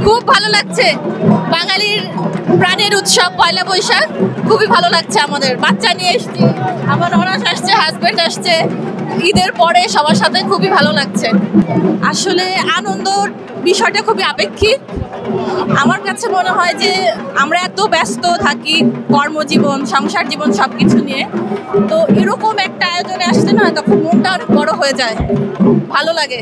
খুব ভালো লাগছে, বাঙালির প্রাণের উৎসব পয়লা বৈশাখ, খুবই ভালো লাগছে। আমাদের বাচ্চা নিয়ে এসছি, আমার অনাস আসছে, হাজবেন্ড আসছে, ঈদের পরে সবার সাথে খুবই ভালো লাগছে। আসলে আনন্দর বিষয়টা খুবই আপেক্ষিক। আমার কাছে মনে হয় যে আমরা এত ব্যস্ত থাকি কর্মজীবন, সংসার জীবন সব কিছু নিয়ে, তো এরকম একটা আয়োজনে আসতে না তখন মনটা অনেক বড় হয়ে যায়, ভালো লাগে।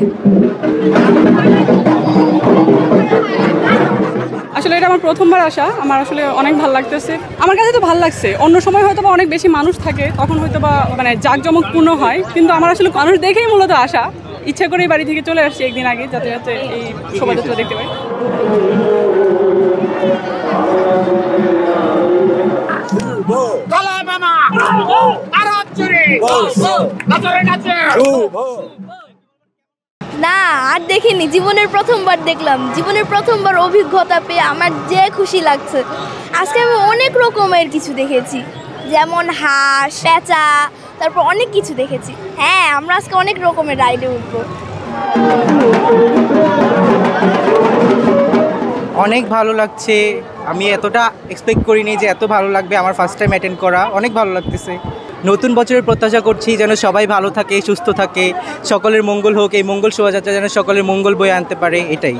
আসলে এটা আমার প্রথমবার আসা, আমার আসলে অনেক ভালো লাগতেছে। আমার কাছে তো ভালো লাগছে। অন্য সময় হয়তো বা অনেক বেশি মানুষ থাকে, তখন হয়তো বা মানে জাঁকজমকপূর্ণ হয়, কিন্তু আমার আসলে মানুষ দেখেই মূলত আসা। ইচ্ছা করেই বাড়ি থেকে চলে আসছি একদিন আগে, যাতে যাতে এই শোভাযাত্রা দেখতে পাই। না, আর দেখিনি, জীবনের প্রথমবার দেখলাম। জীবনের প্রথমবার অভিজ্ঞতা পেয়ে আমার যে খুশি লাগছে। আজকে আমি অনেক রকমের কিছু দেখেছি, যেমন হাঁস, পেঁচা, তারপর অনেক কিছু দেখেছি। হ্যাঁ, আমরা আজকে অনেক রকমের রাইডে উঠবো। অনেক ভালো লাগছে। আমি এতটা এক্সপেক্ট করিনি যে এত ভালো লাগবে। আমার ফার্স্ট টাইম অ্যাটেন্ড করা, অনেক ভালো লাগতেছে। নতুন বছরের প্রত্যাশা করছি যেন সবাই ভালো থাকে, সুস্থ থাকে, সকলের মঙ্গল হোক। এই মঙ্গল শোভাযাত্রা যেন সকলের মঙ্গল বয়ে আনতে পারে, এটাই।